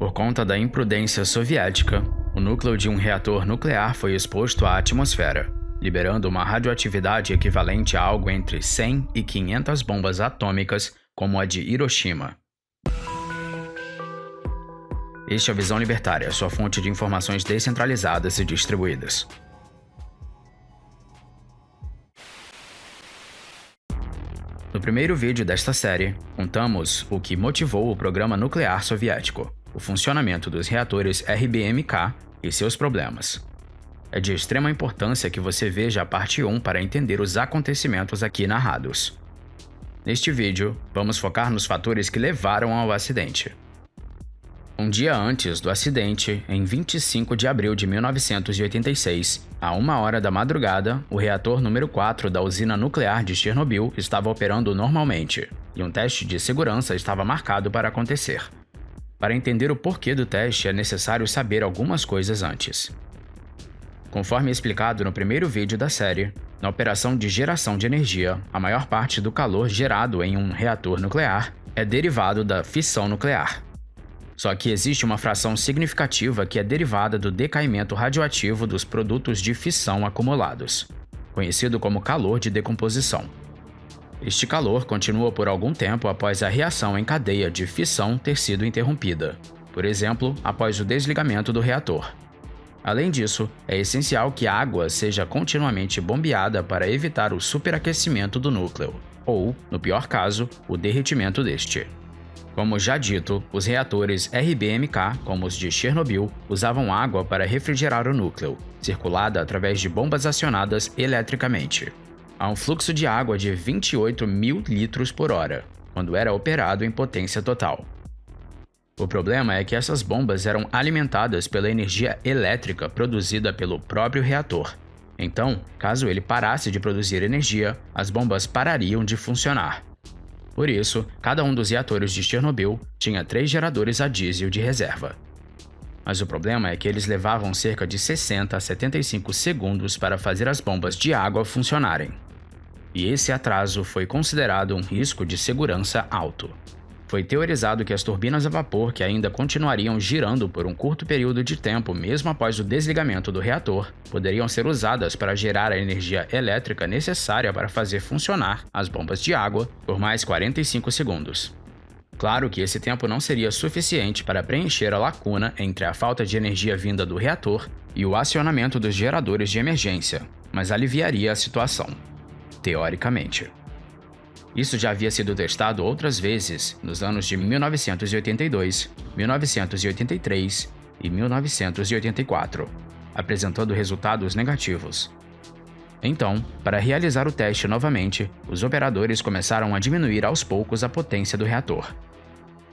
Por conta da imprudência soviética, o núcleo de um reator nuclear foi exposto à atmosfera, liberando uma radioatividade equivalente a algo entre 100 e 500 bombas atômicas, como a de Hiroshima. Este é a Visão Libertária, sua fonte de informações descentralizadas e distribuídas. No primeiro vídeo desta série, contamos o que motivou o programa nuclear soviético, o funcionamento dos reatores RBMK e seus problemas. É de extrema importância que você veja a parte 1 para entender os acontecimentos aqui narrados. Neste vídeo, vamos focar nos fatores que levaram ao acidente. Um dia antes do acidente, em 25 de abril de 1986, a 1h da madrugada, o reator número 4 da usina nuclear de Chernobyl estava operando normalmente, e um teste de segurança estava marcado para acontecer. Para entender o porquê do teste, é necessário saber algumas coisas antes. Conforme explicado no primeiro vídeo da série, na operação de geração de energia, a maior parte do calor gerado em um reator nuclear é derivado da fissão nuclear. Só que existe uma fração significativa que é derivada do decaimento radioativo dos produtos de fissão acumulados, conhecido como calor de decomposição. Este calor continua por algum tempo após a reação em cadeia de fissão ter sido interrompida, por exemplo, após o desligamento do reator. Além disso, é essencial que a água seja continuamente bombeada para evitar o superaquecimento do núcleo, ou, no pior caso, o derretimento deste. Como já dito, os reatores RBMK, como os de Chernobyl, usavam água para refrigerar o núcleo, circulada através de bombas acionadas eletricamente. Há um fluxo de água de 28.000 litros por hora, quando era operado em potência total. O problema é que essas bombas eram alimentadas pela energia elétrica produzida pelo próprio reator. Então, caso ele parasse de produzir energia, as bombas parariam de funcionar. Por isso, cada um dos reatores de Chernobyl tinha 3 geradores a diesel de reserva. Mas o problema é que eles levavam cerca de 60 a 75 segundos para fazer as bombas de água funcionarem. E esse atraso foi considerado um risco de segurança alto. Foi teorizado que as turbinas a vapor, que ainda continuariam girando por um curto período de tempo mesmo após o desligamento do reator, poderiam ser usadas para gerar a energia elétrica necessária para fazer funcionar as bombas de água por mais 45 segundos. Claro que esse tempo não seria suficiente para preencher a lacuna entre a falta de energia vinda do reator e o acionamento dos geradores de emergência, mas aliviaria a situação, teoricamente. Isso já havia sido testado outras vezes nos anos de 1982, 1983 e 1984, apresentando resultados negativos. Então, para realizar o teste novamente, os operadores começaram a diminuir aos poucos a potência do reator.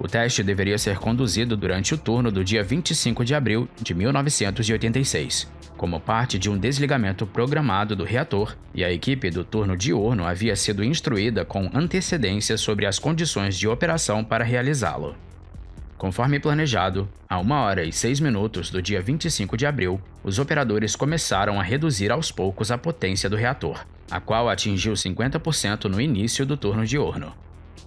O teste deveria ser conduzido durante o turno do dia 25 de abril de 1986, como parte de um desligamento programado do reator, e a equipe do turno diurno havia sido instruída com antecedência sobre as condições de operação para realizá-lo. Conforme planejado, a 1h06 do dia 25 de abril, os operadores começaram a reduzir aos poucos a potência do reator, a qual atingiu 50% no início do turno diurno.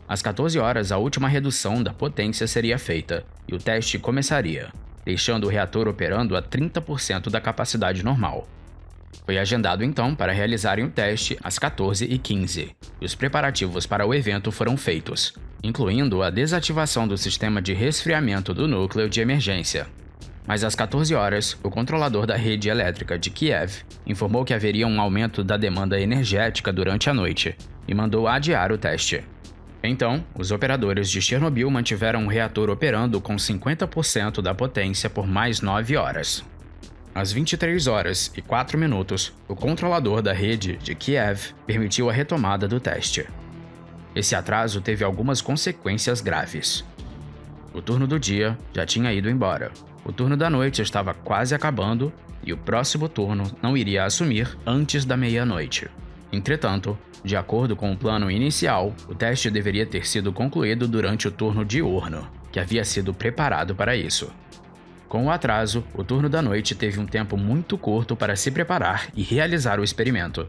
Às 14 horas, a última redução da potência seria feita, e o teste começaria, deixando o reator operando a 30% da capacidade normal. Foi agendado então para realizarem o teste às 14h15, e os preparativos para o evento foram feitos, incluindo a desativação do sistema de resfriamento do núcleo de emergência. Mas às 14 horas, o controlador da rede elétrica de Kiev informou que haveria um aumento da demanda energética durante a noite, e mandou adiar o teste. Então, os operadores de Chernobyl mantiveram o reator operando com 50% da potência por mais 9 horas. Às 23h04, o controlador da rede de Kiev permitiu a retomada do teste. Esse atraso teve algumas consequências graves. O turno do dia já tinha ido embora, o turno da noite estava quase acabando e o próximo turno não iria assumir antes da meia-noite. Entretanto, de acordo com o plano inicial, o teste deveria ter sido concluído durante o turno diurno, que havia sido preparado para isso. Com o atraso, o turno da noite teve um tempo muito curto para se preparar e realizar o experimento.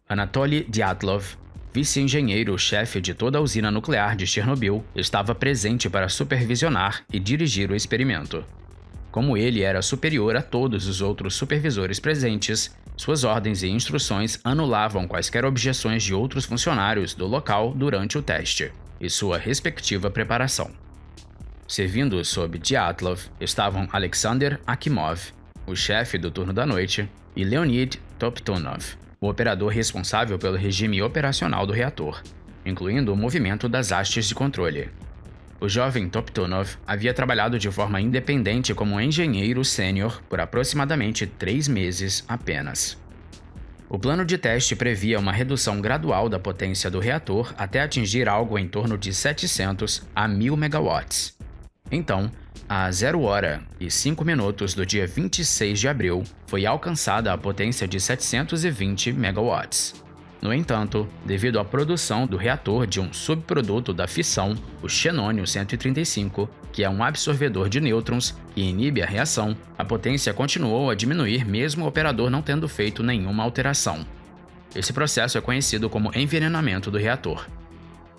Anatoly Dyatlov, vice-engenheiro-chefe de toda a usina nuclear de Chernobyl estava presente para supervisionar e dirigir o experimento. Como ele era superior a todos os outros supervisores presentes, suas ordens e instruções anulavam quaisquer objeções de outros funcionários do local durante o teste e sua respectiva preparação. Servindo sob Dyatlov estavam Alexander Akimov, o chefe do turno da noite, e Leonid Toptunov, o operador responsável pelo regime operacional do reator, incluindo o movimento das hastes de controle. O jovem Toptunov havia trabalhado de forma independente como engenheiro sênior por aproximadamente 3 meses apenas. O plano de teste previa uma redução gradual da potência do reator até atingir algo em torno de 700 a 1000 megawatts. Então, às 0h05 do dia 26 de abril, foi alcançada a potência de 720 megawatts. No entanto, devido à produção do reator de um subproduto da fissão, o xenônio-135, que é um absorvedor de nêutrons que inibe a reação, a potência continuou a diminuir mesmo o operador não tendo feito nenhuma alteração. Esse processo é conhecido como envenenamento do reator.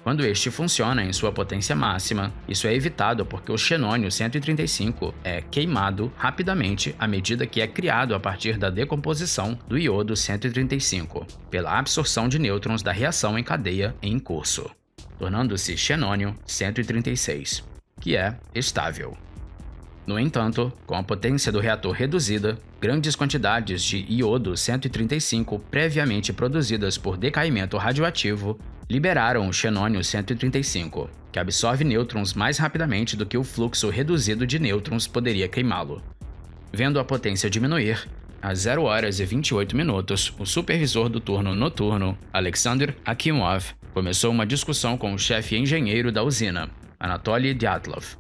Quando este funciona em sua potência máxima, isso é evitado porque o xenônio-135 é queimado rapidamente à medida que é criado a partir da decomposição do iodo-135, pela absorção de nêutrons da reação em cadeia em curso, tornando-se xenônio-136, que é estável. No entanto, com a potência do reator reduzida, grandes quantidades de iodo-135 previamente produzidas por decaimento radioativo liberaram o xenônio-135, que absorve nêutrons mais rapidamente do que o fluxo reduzido de nêutrons poderia queimá-lo. Vendo a potência diminuir, às 0h28, o supervisor do turno noturno, Alexander Akimov, começou uma discussão com o chefe engenheiro da usina, Anatoly Dyatlov.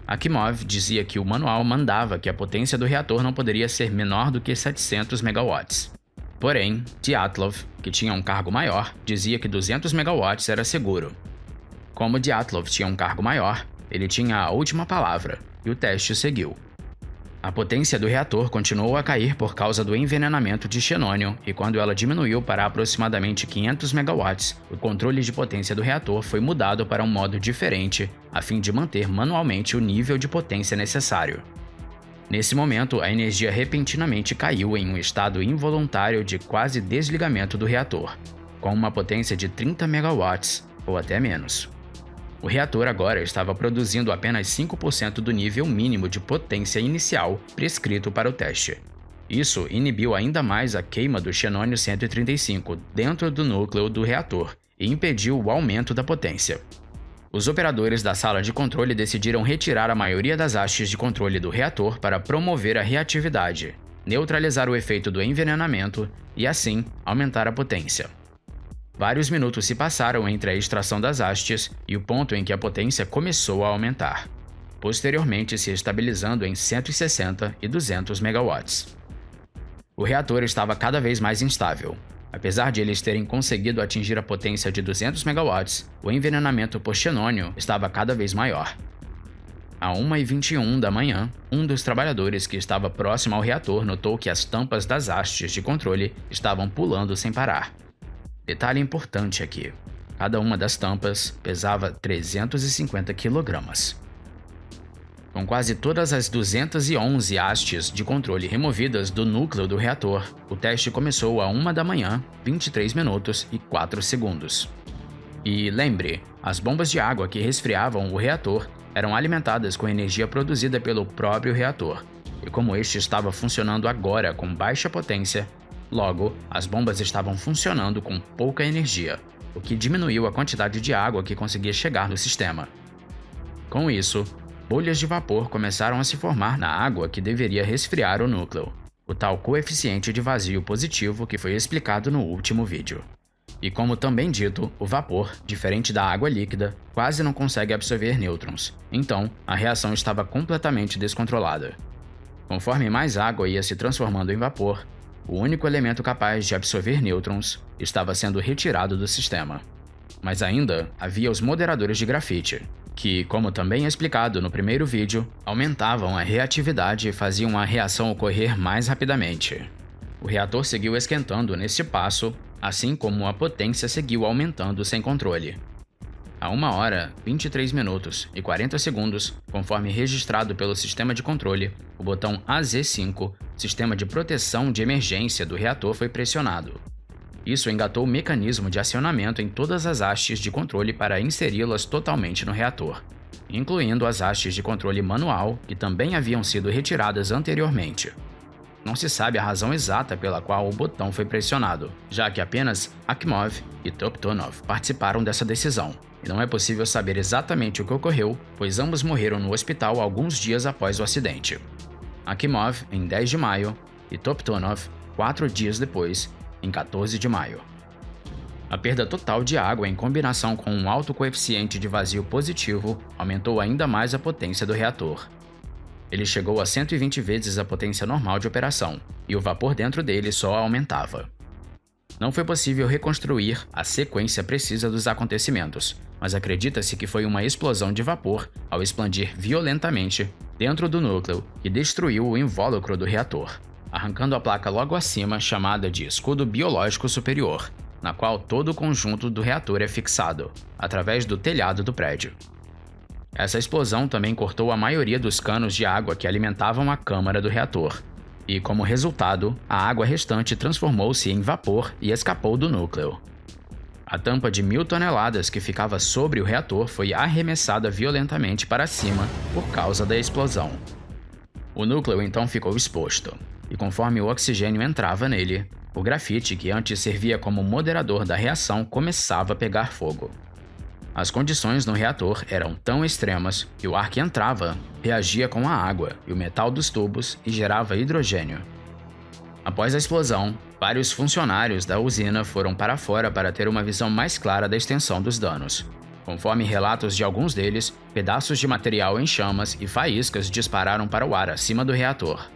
Akimov dizia que o manual mandava que a potência do reator não poderia ser menor do que 700 megawatts. Porém, Dyatlov, que tinha um cargo maior, dizia que 200 megawatts era seguro. Como Dyatlov tinha um cargo maior, ele tinha a última palavra, e o teste seguiu. A potência do reator continuou a cair por causa do envenenamento de xenônio, e quando ela diminuiu para aproximadamente 500 megawatts, o controle de potência do reator foi mudado para um modo diferente, a fim de manter manualmente o nível de potência necessário. Nesse momento, a energia repentinamente caiu em um estado involuntário de quase desligamento do reator, com uma potência de 30 megawatts ou até menos. O reator agora estava produzindo apenas 5% do nível mínimo de potência inicial prescrito para o teste. Isso inibiu ainda mais a queima do xenônio-135 dentro do núcleo do reator e impediu o aumento da potência. Os operadores da sala de controle decidiram retirar a maioria das hastes de controle do reator para promover a reatividade, neutralizar o efeito do envenenamento e, assim, aumentar a potência. Vários minutos se passaram entre a extração das hastes e o ponto em que a potência começou a aumentar, posteriormente se estabilizando em 160 e 200 megawatts. O reator estava cada vez mais instável. Apesar de eles terem conseguido atingir a potência de 200 megawatts, o envenenamento por xenônio estava cada vez maior. À 1h21 da manhã, um dos trabalhadores que estava próximo ao reator notou que as tampas das hastes de controle estavam pulando sem parar. Detalhe importante aqui: cada uma das tampas pesava 350 kg. Com quase todas as 211 hastes de controle removidas do núcleo do reator, o teste começou à 1 da manhã, 23 minutos e 4 segundos. E lembre, as bombas de água que resfriavam o reator eram alimentadas com energia produzida pelo próprio reator, e como este estava funcionando agora com baixa potência, logo, as bombas estavam funcionando com pouca energia, o que diminuiu a quantidade de água que conseguia chegar no sistema. Com isso, bolhas de vapor começaram a se formar na água que deveria resfriar o núcleo, o tal coeficiente de vazio positivo que foi explicado no último vídeo. E como também dito, o vapor, diferente da água líquida, quase não consegue absorver nêutrons, então a reação estava completamente descontrolada. Conforme mais água ia se transformando em vapor, o único elemento capaz de absorver nêutrons estava sendo retirado do sistema. Mas ainda havia os moderadores de grafite, que, como também é explicado no primeiro vídeo, aumentavam a reatividade e faziam a reação ocorrer mais rapidamente. O reator seguiu esquentando nesse passo assim como a potência seguiu aumentando sem controle. A 1 hora, 23 minutos e 40 segundos, conforme registrado pelo sistema de controle, o botão AZ5, sistema de proteção de emergência do reator, foi pressionado. Isso engatou o mecanismo de acionamento em todas as hastes de controle para inseri-las totalmente no reator, incluindo as hastes de controle manual que também haviam sido retiradas anteriormente. Não se sabe a razão exata pela qual o botão foi pressionado, já que apenas Akimov e Toptonov participaram dessa decisão, e não é possível saber exatamente o que ocorreu, pois ambos morreram no hospital alguns dias após o acidente. Akimov em 10 de maio e Toptonov 4 dias depois, em 14 de maio. A perda total de água em combinação com um alto coeficiente de vazio positivo aumentou ainda mais a potência do reator. Ele chegou a 120 vezes a potência normal de operação, e o vapor dentro dele só aumentava. Não foi possível reconstruir a sequência precisa dos acontecimentos, mas acredita-se que foi uma explosão de vapor ao expandir violentamente dentro do núcleo que destruiu o invólucro do reator, arrancando a placa logo acima chamada de escudo biológico superior, na qual todo o conjunto do reator é fixado, através do telhado do prédio. Essa explosão também cortou a maioria dos canos de água que alimentavam a câmara do reator, e, como resultado, a água restante transformou-se em vapor e escapou do núcleo. A tampa de 1.000 toneladas que ficava sobre o reator foi arremessada violentamente para cima por causa da explosão. O núcleo então ficou exposto, e conforme o oxigênio entrava nele, o grafite que antes servia como moderador da reação começava a pegar fogo. As condições no reator eram tão extremas que o ar que entrava reagia com a água e o metal dos tubos e gerava hidrogênio. Após a explosão, vários funcionários da usina foram para fora para ter uma visão mais clara da extensão dos danos. Conforme relatos de alguns deles, pedaços de material em chamas e faíscas dispararam para o ar acima do reator.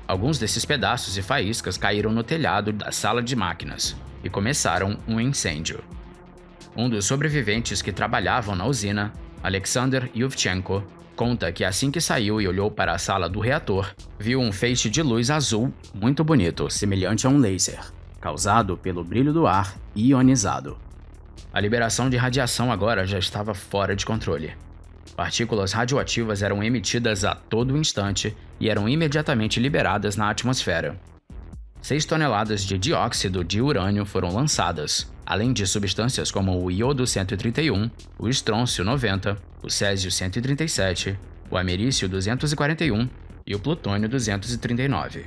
Alguns desses pedaços e faíscas caíram no telhado da sala de máquinas e começaram um incêndio. Um dos sobreviventes que trabalhavam na usina, Alexander Yuvchenko, conta que assim que saiu e olhou para a sala do reator, viu um feixe de luz azul muito bonito, semelhante a um laser, causado pelo brilho do ar ionizado. A liberação de radiação agora já estava fora de controle. Partículas radioativas eram emitidas a todo instante e eram imediatamente liberadas na atmosfera. 6 toneladas de dióxido de urânio foram lançadas, além de substâncias como o iodo-131, o estrôncio-90, o césio-137, o americio-241 e o plutônio-239.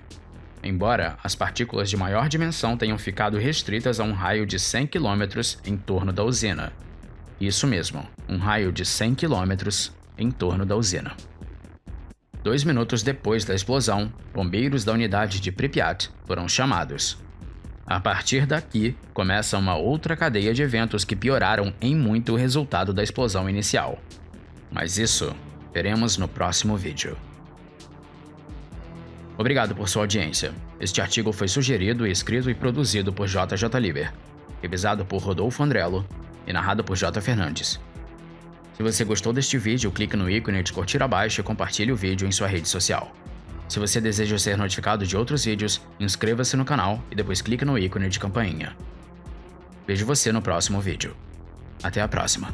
Embora as partículas de maior dimensão tenham ficado restritas a um raio de 100 km em torno da usina. Isso mesmo, um raio de 100 km em torno da usina. 2 minutos depois da explosão, bombeiros da unidade de Pripyat foram chamados. A partir daqui, começa uma outra cadeia de eventos que pioraram em muito o resultado da explosão inicial. Mas isso veremos no próximo vídeo. Obrigado por sua audiência. Este artigo foi sugerido, escrito e produzido por JJ Liber, revisado por Rodolfo Andrello e narrado por J. Fernandes. Se você gostou deste vídeo, clique no ícone de curtir abaixo e compartilhe o vídeo em sua rede social. Se você deseja ser notificado de outros vídeos, inscreva-se no canal e depois clique no ícone de campainha. Vejo você no próximo vídeo. Até a próxima!